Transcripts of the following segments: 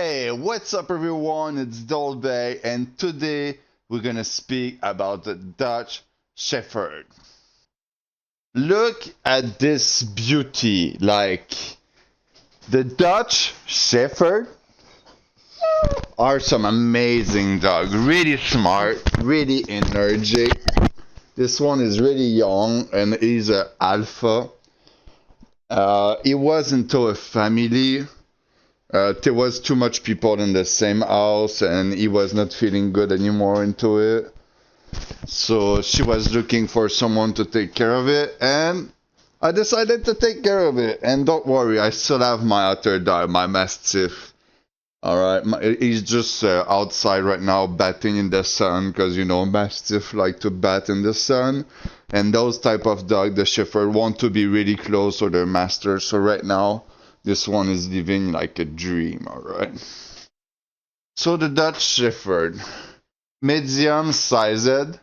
Hey, what's up everyone? It's Dolbec, and today we're gonna speak about the Dutch Shepherd. Look at this beauty, like the Dutch Shepherd are some amazing dogs, really smart, really energetic. This one is really young and he's an alpha. He was into a family. There was too much people in the same house, and he was not feeling good anymore into it. So she was looking for someone to take care of it, and I decided to take care of it. And don't worry, I still have my other dog, my Mastiff. All right, he's just outside right now, batting in the sun, because you know Mastiff like to bat in the sun, and those type of dog, the Shepherd, want to be really close to their master. So right now, this one is living like a dream. All right. So the Dutch Shepherd, medium sized.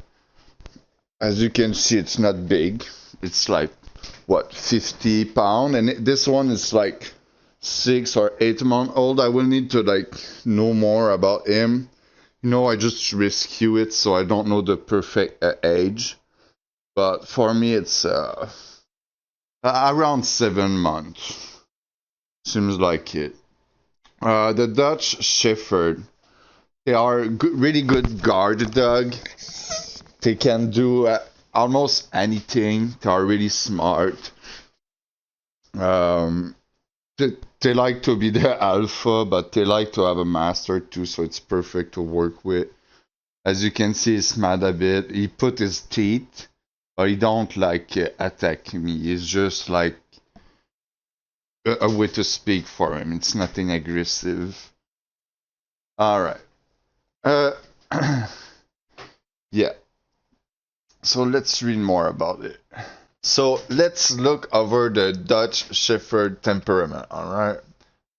As you can see, it's not big. It's like what 50 pound, and this one is like 6 or 8 months old. I will need to like know more about him. You know, I just rescue it, so I don't know the perfect age. But for me, it's around 7 months. Seems like it. The Dutch Shepherd, they are good, really good guard dog. They can do almost anything. They are really smart. Um, they like to be the alpha, but they like to have a master too, so it's perfect to work with. As you can see, he's mad a bit. He put his teeth, but he don't like attack me. He's just like a way to speak for him. It's nothing aggressive. All right. Uh, yeah. So let's read more about it. So let's look over the Dutch Shepherd temperament, alright?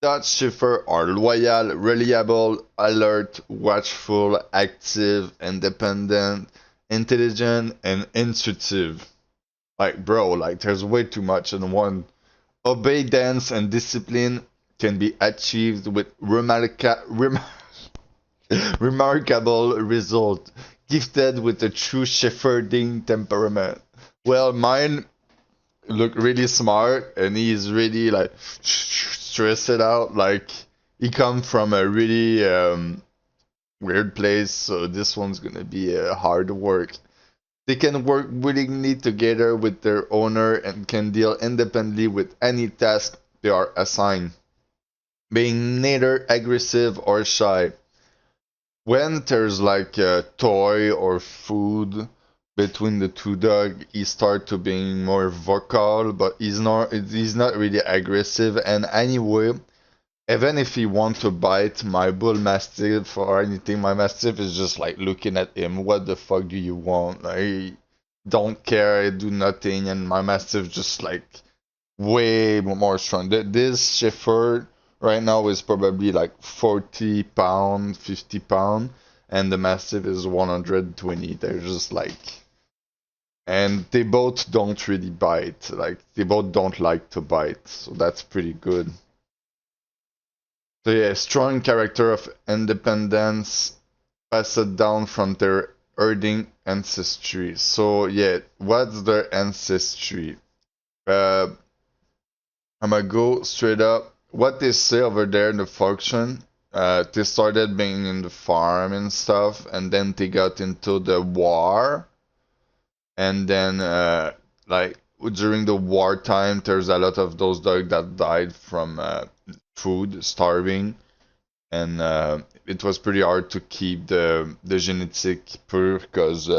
Dutch Shepherd are loyal, reliable, alert, watchful, active, independent, intelligent, and intuitive. Like, bro, like there's way too much in one. Obedience and discipline can be achieved with remarkable result, gifted with a true shepherding temperament. Well, mine look really smart, and he's really like stressed out. Like he come from a really weird place, so this one's gonna be hard work. They can work willingly together with their owner and can deal independently with any task they are assigned, being neither aggressive or shy. When there's like a toy or food between the two dogs, he start to being more vocal, but he's not really aggressive. And anyway, even if he want to bite my bull mastiff or anything, my mastiff is just like looking at him. What the fuck do you want? I don't care. I do nothing, and my mastiff just like way more strong. This Shepherd right now is probably like 40 pound, 50 pound, and the Mastiff is 120. They're just like, and they both don't really bite. Like, they both don't like to bite, so that's pretty good. So, yeah, strong character of independence passed down from their herding ancestry. So, yeah, what's their ancestry? Uh, I'm gonna go straight up. What they say over there in the function, they started being in the farm and stuff, and then they got into the war, and then like during the wartime, there's a lot of those dogs that died from food, starving, and it was pretty hard to keep the genetic pure, because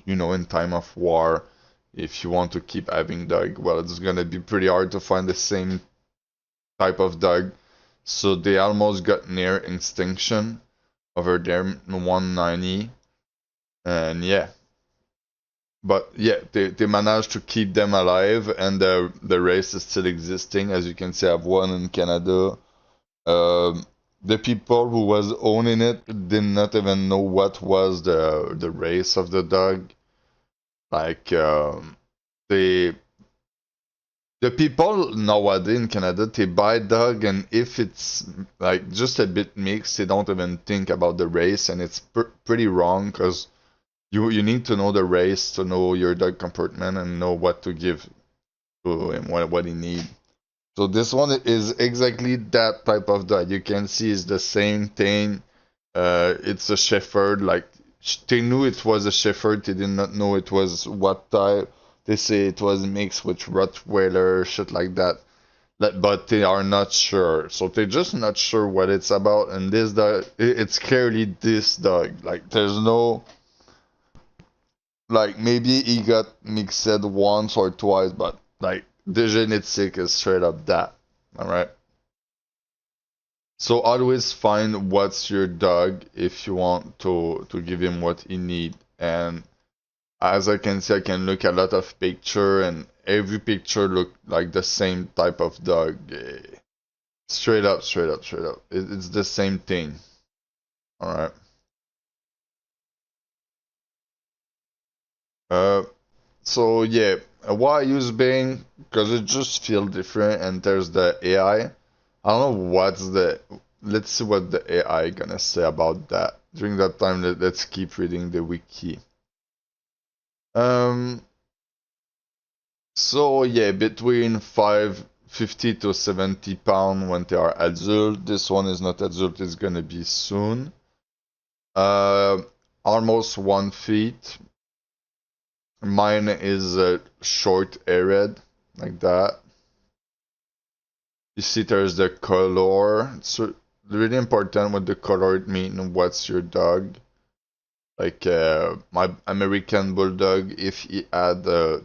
you know, in time of war, if you want to keep having dog, well, it's gonna be pretty hard to find the same type of dog. So they almost got near extinction over there in 190. And yeah. But yeah, they managed to keep them alive, and the race is still existing. As you can see, I have one in Canada. The people who was owning it did not even know what was the race of the dog. Like they The people nowadays in Canada, they buy dog, and if it's like just a bit mixed, they don't even think about the race, and it's pretty wrong because you need to know the race to know your dog comportment and know what to give to him, what he needs. So this one is exactly that type of dog. You can see it's the same thing. It's a Shepherd. Like they knew it was a Shepherd. They did not know it was what type. They say it was mixed with Rottweiler, shit like that. But they are not sure. So they're just not sure what it's about. And this dog, it's clearly this dog. Like there's no, like maybe he got mixed once or twice, but like the genetic is straight up that. All right. So always find what's your dog if you want to give him what he need. And as I can see, I can look at a lot of picture, and every picture look like the same type of dog. Straight up, straight up, straight up. It's the same thing. All right. Uh, so yeah, why I use Bing? Because it just feels different, and there's the AI. I don't know what's the. Let's see what the AI gonna say about that. During that time, let's keep reading the wiki. Um. So yeah, between 550 to 70 pound when they are adult. This one is not adult. It's gonna be soon. Uh, almost 1 feet. Mine is short-haired, like that. You see, there's the color. It's really important what the color it means. What's your dog? Like my American Bulldog, if he had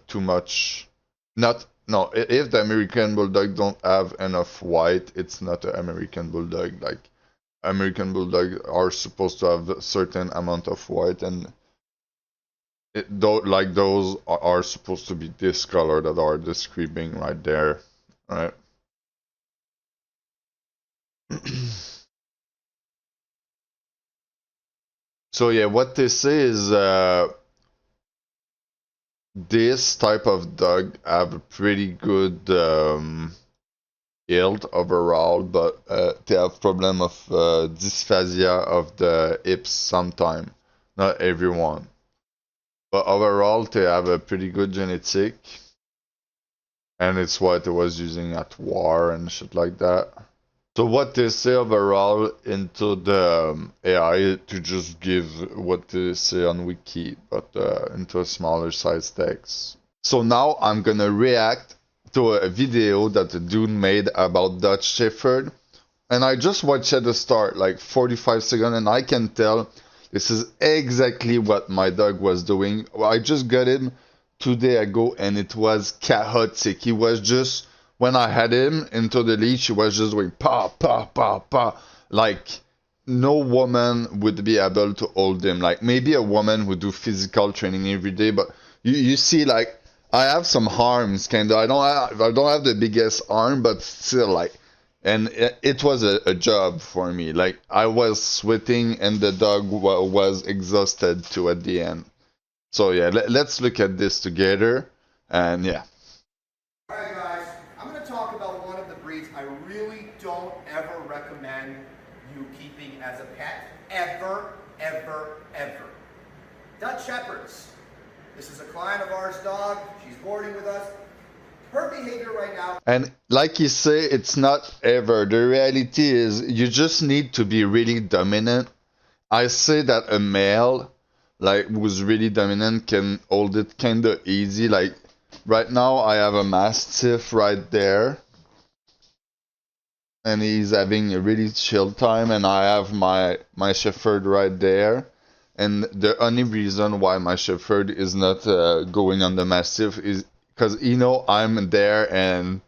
too much, not no, if the American Bulldog don't have enough white, it's not an American Bulldog. Like American Bulldog are supposed to have a certain amount of white, and like those are supposed to be this color that are describing right there, right? So yeah, what they say is this type of dog have a pretty good health overall, but they have problem of dysphasia of the hips sometime. Not everyone, but overall they have a pretty good genetic, and it's what they was using at war and shit like that. So what they say overall into the AI to just give what they say on Wiki, but into a smaller size text. So now I'm gonna react to a video that the dude made about Dutch Shepherd, and I just watched at the start, like 45 seconds, and I can tell this is exactly what my dog was doing. I just got him 2 days ago, and it was chaotic. He was just when I had him into the leash, he was just going pa pa pa pa, like no woman would be able to hold him. Like maybe a woman would do physical training every day, but you see, like I have some arms, kind of. I don't have the biggest arm, but still, like, and it was a job for me. Like I was sweating, and the dog was exhausted too at the end. So yeah, let's look at this together, and yeah. Alright guys, I'm going to talk about one of the breeds I really don't ever recommend you keeping as a pet. Ever, ever, ever. Dutch Shepherds. This is a client of ours dog. She's boarding with us. Her behavior right now. And like you say, it's not ever. The reality is you just need to be really dominant. I say that a male, like who's really dominant, can hold it kind of easy. Like right now, I have a Mastiff right there, and he's having a really chill time, and I have my Shepherd right there. And the only reason why my Shepherd is not going on the Mastiff is because I'm there, and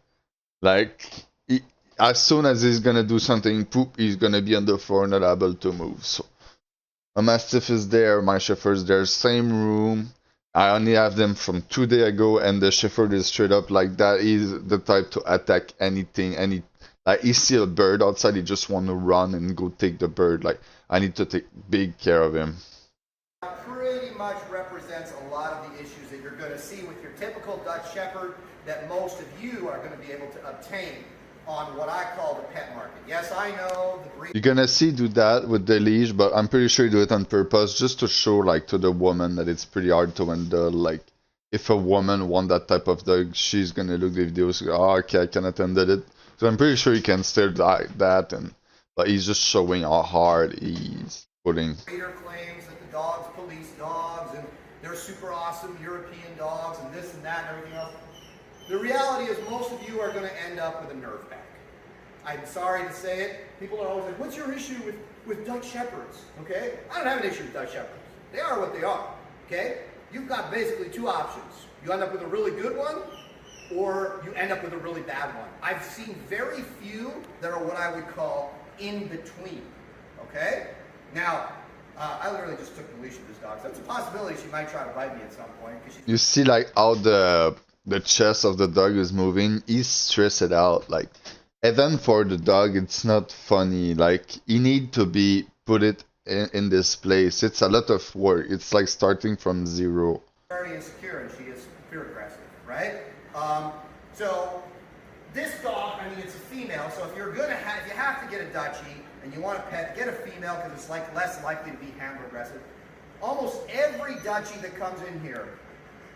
like he, as soon as he's gonna do something poop, he's gonna be on the floor, not able to move. So my Mastiff is there, my Shepherd's there, same room. I only have them from 2 days ago, and the Shepherd is straight up like that. He's the type to attack anything, like he see a bird outside, he just want to run and go take the bird. Like I need to take big care of him. Pretty much represents a lot of the issues that you're going to see with your typical Dutch Shepherd that most of you are going to be able to obtain on what I call the pet market. Yes, I know the breed. You're gonna see do that with the leash, but I'm pretty sure you do it on purpose just to show like to the woman that it's pretty hard to handle. Like if a woman want that type of dog, she's gonna look the videos, go, oh, okay, I cannot handle it. So I'm pretty sure you can still like that, and but he's just showing how hard he's putting. Breeder claims that the dogs police dogs and they're super awesome European dogs and this and that and everything else. The reality is most of you are going to end up with a nerve pack. I'm sorry to say it. People are always like, what's your issue with Dutch Shepherds? Okay? I don't have an issue with Dutch Shepherds. They are what they are. Okay? You've got basically two options. You end up with a really good one, or you end up with a really bad one. I've seen very few that are what I would call in between. Okay? Now, I literally just took the leash of this dog, so it's a possibility she might try to bite me at some point. You see like how the chest of the dog is moving, he's stressed out. Like, even for the dog, it's not funny. Like, he need to be put it in this place. It's a lot of work. It's like starting from zero. Very insecure, and she is fear aggressive, right? So this dog, I mean, it's a female. So if you're gonna have, if you have to get a Dutchie and you want a pet, get a female because it's like less likely to be handler aggressive. Almost every Dutchie that comes in here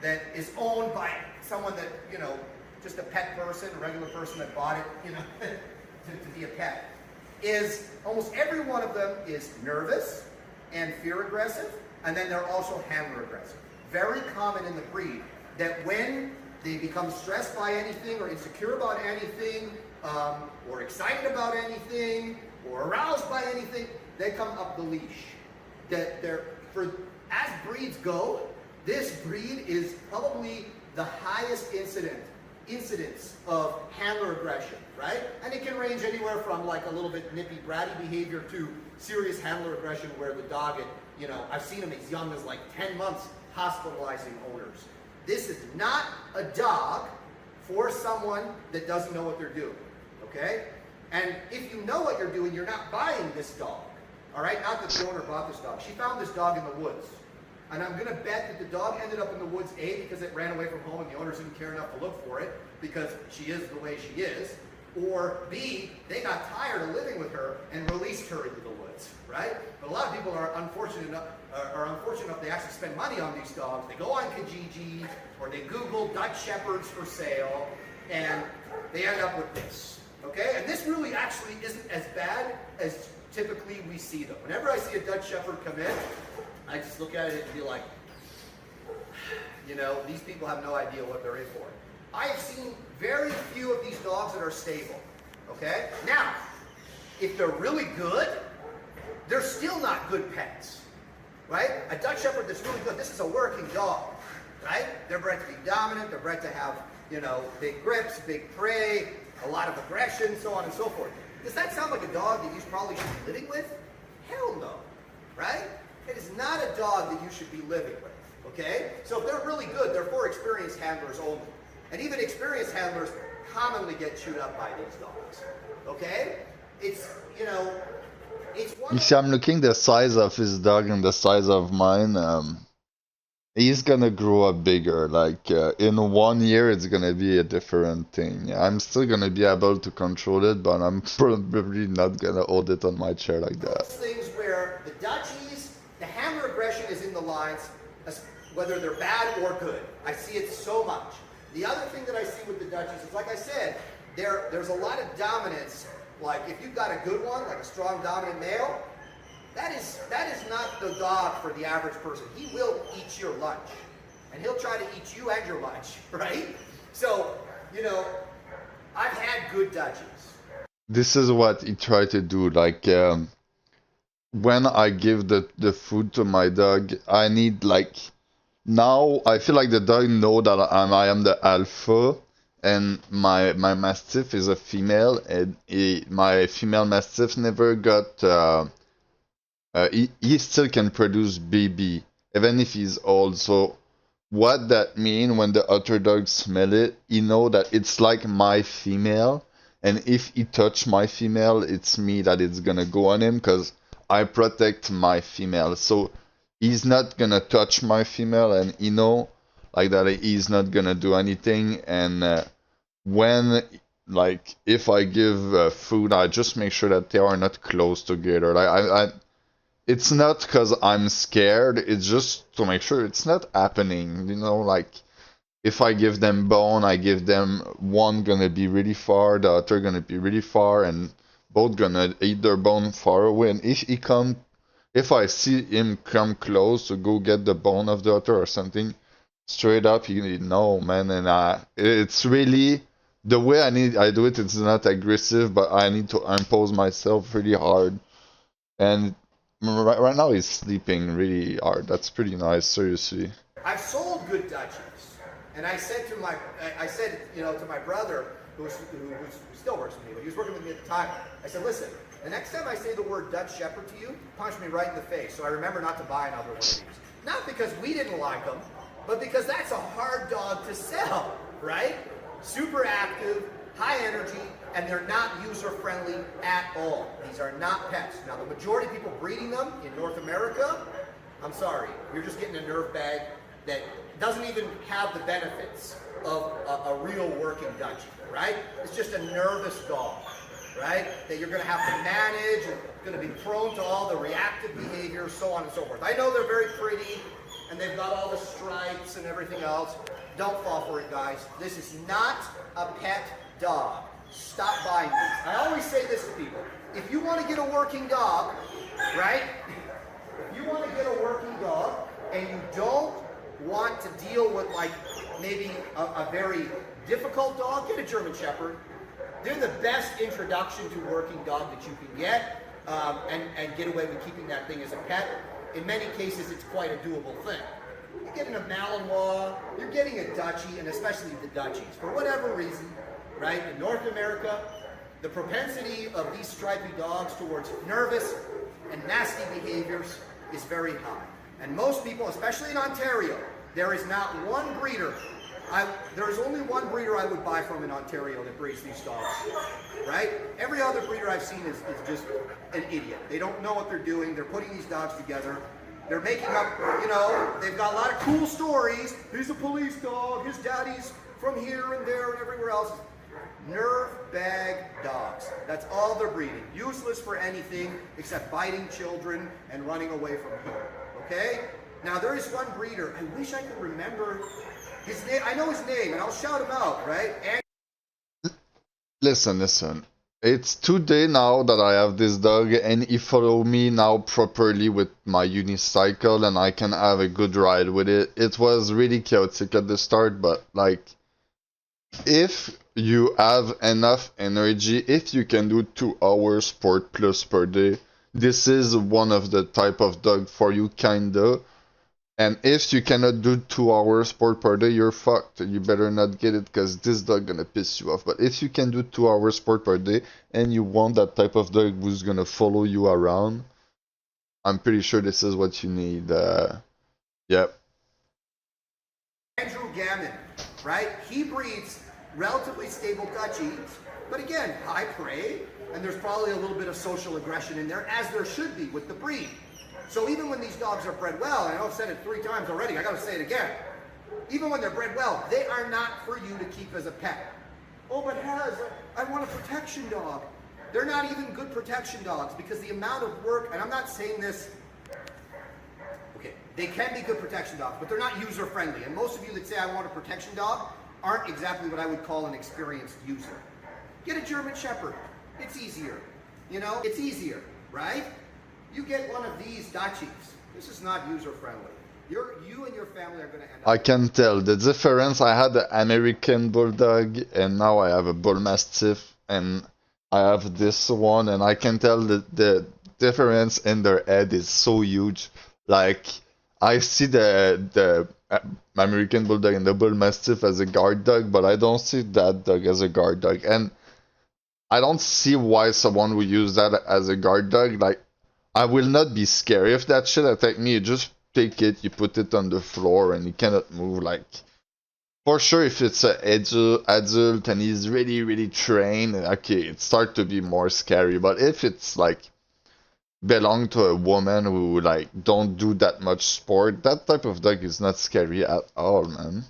that is owned by someone that, you know, just a pet person, a regular person that bought it, you know, to be a pet, is almost every one of them is nervous and fear aggressive, and then they're also handler aggressive. Very common in the breed that when they become stressed by anything or insecure about anything, or excited about anything, or aroused by anything, they come up the leash. That they're, as breeds go, this breed is probably the highest incidence of handler aggression, right? And it can range anywhere from like a little bit nippy, bratty behavior to serious handler aggression where the dog, you know, I've seen them as young as like 10 months hospitalizing owners. This is not a dog for someone that doesn't know what they're doing, okay? And if you know what you're doing, you're not buying this dog, all right? Not that the owner bought this dog. She found this dog in the woods. And I'm going to bet that the dog ended up in the woods, A, because it ran away from home and the owners didn't care enough to look for it because she is the way she is, or B, they got tired of living with her and released her into the woods, right? But a lot of people are unfortunate enough they actually spend money on these dogs. They go on Kijiji or they Google Dutch Shepherds for sale and they end up with this, okay? And this really actually isn't as bad as typically we see them. Whenever I see a Dutch Shepherd come in, I just look at it and be like, you know, these people have no idea what they're in for. I have seen very few of these dogs that are stable, okay? Now, if they're really good, they're still not good pets, right? A Dutch Shepherd that's really good, this is a working dog, right? They're bred to be dominant, they're bred to have, you know, big grips, big prey, a lot of aggression, so on and so forth. Does that sound like a dog that you probably should be living with? Hell no, right? It is not a dog that you should be living with, okay? So if they're really good, they're for experienced handlers only. And even experienced handlers commonly get chewed up by these dogs, okay? It's, you know, it's one... You see, I'm looking the size of his dog and the size of mine. He's gonna grow up bigger. Like, in 1 year, it's gonna be a different thing. I'm still gonna be able to control it, but I'm probably not gonna hold it on my chair like that. Things where the Dutchies, the handler aggression is in the lines, whether they're bad or good. I see it so much. The other thing that I see with the Dutchies is, like I said, there's a lot of dominance. Like if you've got a good one, like a strong dominant male, that is not the dog for the average person. He will eat your lunch. And he'll try to eat you and your lunch, right? So, you know, I've had good Dutchies. This is what he tried to do. Like, when I give the food to my dog, I need like... Now I feel like the dog know that I am the alpha, and my mastiff is a female, and my female mastiff never got he still can produce baby even if he's old. So what that mean when the other dogs smell it, he know that it's like my female, and if he touch my female, it's me that it's gonna go on him because I protect my female. So he's not gonna touch my female, and he know like that he's not gonna do anything. And when like if I give food, I just make sure that they are not close together. Like it's not because I'm scared. It's just to make sure it's not happening. You know, like if I give them bone, I give them one gonna be really far, the other gonna be really far, and both gonna eat their bone far away. And if I see him come close to go get the bone of the other or something, straight up, you know, man. And it's really the way I do it. It's not aggressive, but I need to impose myself really hard. And right now he's sleeping really hard. That's pretty nice, seriously. I've sold good Dutchies, and I said to my brother, who still works with me, but he was working with me at the time. I said, listen, the next time I say the word Dutch Shepherd to you, punch me right in the face. So I remember not to buy another one of these. Not because we didn't like them, but because that's a hard dog to sell, right? Super active, high energy, and they're not user-friendly at all. These are not pets. Now, the majority of people breeding them in North America, I'm sorry, you're just getting a nerve bag that doesn't even have the benefits of a real working Dutchie, right? It's just a nervous dog, right? That you're going to have to manage and going to be prone to all the reactive behavior, so on and so forth. I know they're very pretty and they've got all the stripes and everything else. Don't fall for it, guys. This is not a pet dog. Stop buying these. I always say this to people. If you want to get a working dog, right? If you want to get a working dog and you don't want to deal with like maybe a very difficult dog, get a German Shepherd. They're the best introduction to working dog that you can get, and get away with keeping that thing as a pet. In many cases, it's quite a doable thing. You're getting a Malinois, you're getting a Dutchie, and especially the Dutchies. For whatever reason, right, in North America, the propensity of these stripy dogs towards nervous and nasty behaviors is very high. And most people, especially in Ontario, there is not one breeder. There's only one breeder I would buy from in Ontario that breeds these dogs, right? Every other breeder I've seen is just an idiot. They don't know what they're doing. They're putting these dogs together. They're making up, they've got a lot of cool stories. He's a police dog. His daddy's from here and there and everywhere else. Nerve bag dogs. That's all they're breeding. Useless for anything except biting children and running away from home. Okay? Now there is one breeder. I wish I could remember his name. I know his name, and I'll shout him out, right? Listen. It's 2 days now that I have this dog, and he follow me now properly with my unicycle, and I can have a good ride with it. It was really chaotic at the start, but like, if you have enough energy, if you can do 2 hours sport plus per day, this is one of the type of dog for you, kinda. And if you cannot do 2 hours sport per day, you're fucked. You better not get it because this dog gonna piss you off. But if you can do 2 hours sport per day and you want that type of dog who's gonna follow you around, I'm pretty sure this is what you need. Yep. Andrew Gammon, right? He breeds relatively stable Dutchies, but again, high prey, and there's probably a little bit of social aggression in there, as there should be with the breed. So even when these dogs are bred well, and I know I've said it 3 times already, I gotta say it again. Even when they're bred well, they are not for you to keep as a pet. Oh, but I want a protection dog. They're not even good protection dogs because the amount of work, and I'm not saying this, okay, they can be good protection dogs, but they're not user friendly. And most of you that say I want a protection dog aren't exactly what I would call an experienced user. Get a German Shepherd. It's easier. It's easier, right? You get one of these Dutchies. This is not user-friendly. You and your family are going to end up... I can tell the difference. I had an American Bulldog, and now I have a Bull Mastiff, and I have this one, and I can tell that the difference in their head is so huge. Like, I see the American Bulldog and the Bull Mastiff as a guard dog, but I don't see that dog as a guard dog. And I don't see why someone would use that as a guard dog. Like, I will not be scared. If that shit attack me, you just take it, you put it on the floor, and you cannot move. Like, for sure, if it's an adult and he's really, really trained, okay, it starts to be more scary. But if it's like belong to a woman who like don't do that much sport, that type of dog is not scary at all, man.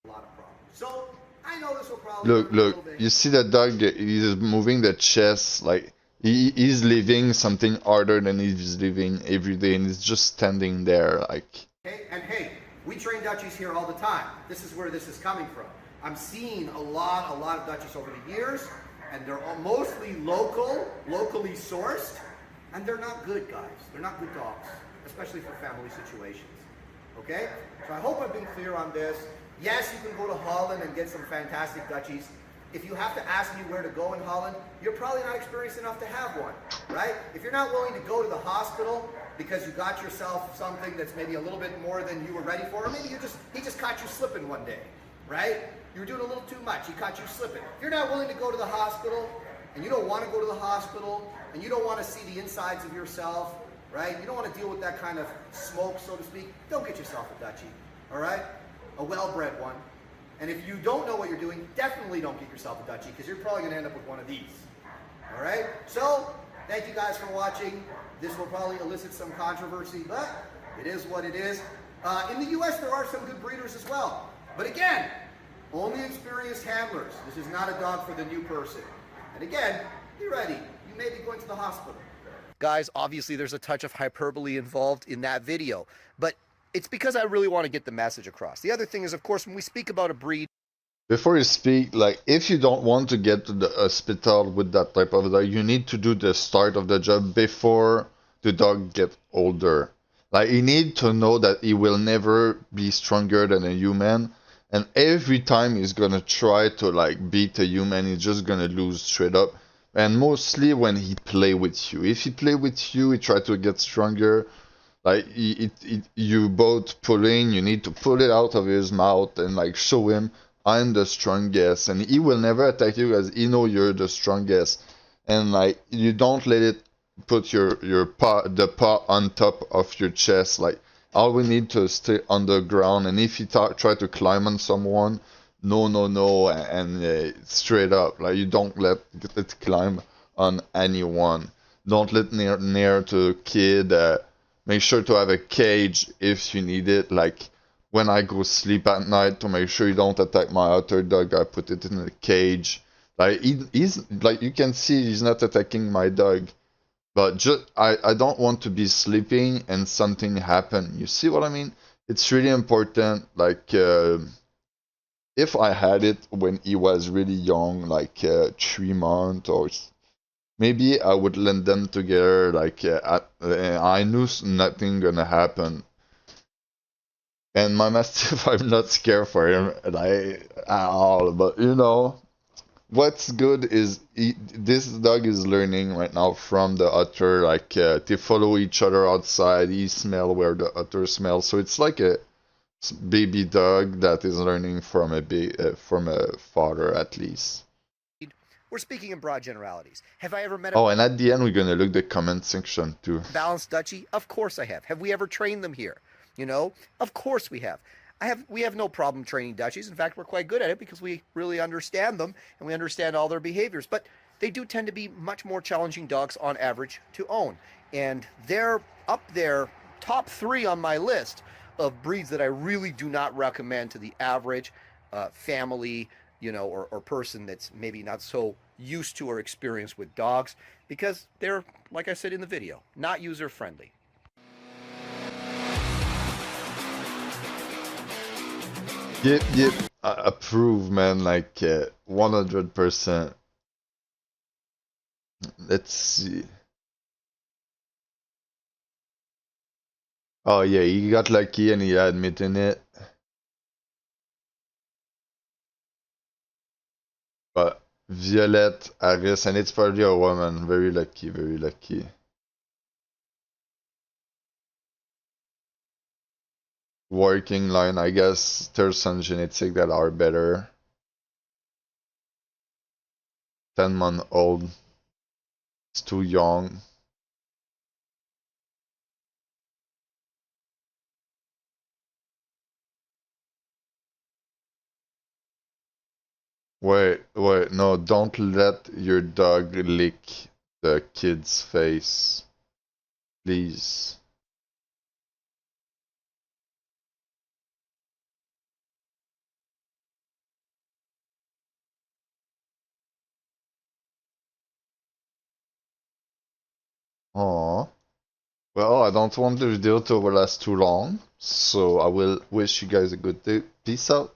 A lot of problems. So I know this will probably Look, hurt a look, little bit. you see the dog, he's moving the chest, like he's living something harder than he's living every day, and he's just standing there, like. Okay? And hey, we train Dutchies here all the time. This is where this is coming from. I'm seeing a lot of Dutchies over the years, and they're all mostly locally sourced, and they're not good guys. They're not good dogs, especially for family situations. Okay? So I hope I've been clear on this. Yes, you can go to Holland and get some fantastic Dutchies. If you have to ask me where to go in Holland, you're probably not experienced enough to have one, right? If you're not willing to go to the hospital because you got yourself something that's maybe a little bit more than you were ready for, or maybe he just caught you slipping one day, right? You were doing a little too much, he caught you slipping. If you're not willing to go to the hospital, and you don't want to go to the hospital, and you don't want to see the insides of yourself, right? You don't want to deal with that kind of smoke, so to speak, don't get yourself a Dutchie, all right? A well-bred one. And if you don't know what you're doing, definitely don't get yourself a Dutchie, because you're probably going to end up with one of these. All right? So, thank you guys for watching. This will probably elicit some controversy, but it is what it is. In the U.S., there are some good breeders as well. But again, only experienced handlers. This is not a dog for the new person. And again, be ready. You may be going to the hospital. Guys, obviously there's a touch of hyperbole involved in that video, but it's because I really want to get the message across. The other thing is, of course, when we speak about a breed, Before you speak, like if you don't want to get to the hospital with that type of dog, you need to do the start of the job before the dog get older. Like you need to know that he will never be stronger than a human, and every time he's gonna try to like beat a human, he's just gonna lose straight up. And mostly when he play with you. If he play with you, he try to get stronger. Like you both pulling, you need to pull it out of his mouth and like show him I'm the strongest, and he will never attack you because he know you're the strongest. And like you don't let it put your paw the paw on top of your chest. Like all we need to stay on the ground, and if he try to climb on someone, no, no, no, and straight up. Like you don't let it climb on anyone. Don't let near to kid. Make sure to have a cage if you need it. Like when I go sleep at night, to make sure you don't attack my other dog, I put it in a cage. Like he's like you can see he's not attacking my dog, but just I don't want to be sleeping and something happen. You see what I mean? It's really important. Like if I had it when he was really young, like 3 months or maybe I would lend them together. Like I knew nothing gonna happen. And my Mastiff, I'm not scared for him, like at all. But you know, what's good is this dog is learning right now from the otter. Like they follow each other outside. He smell where the otter smells. So it's like a baby dog that is learning from from a father at least. we're speaking in broad generalities. Have I ever met a Oh, and at the end we're gonna look the comment section too. balanced Dutchie? Of course I have. Have we ever trained them here? You know, of course we have. We have no problem training Dutchies. In fact, we're quite good at it because we really understand them and we understand all their behaviors. But they do tend to be much more challenging dogs on average to own. And they're up there, top 3 on my list of breeds that I really do not recommend to the average family, you know, or person that's maybe not so used to or experienced with dogs, because they're, like I said in the video, not user friendly. Yep, yep, I approve, man. Like 100%. Let's see. Oh yeah, he got lucky and he admitted it. But Violette Harris, and it's probably a woman. Very lucky, very lucky. Working line, I guess there's some genetic that are better. 10-month old. It's too young. Wait, wait, no, don't let your dog lick the kid's face. Please. Aw. Well, I don't want the video to last too long, so I will wish you guys a good day. Peace out.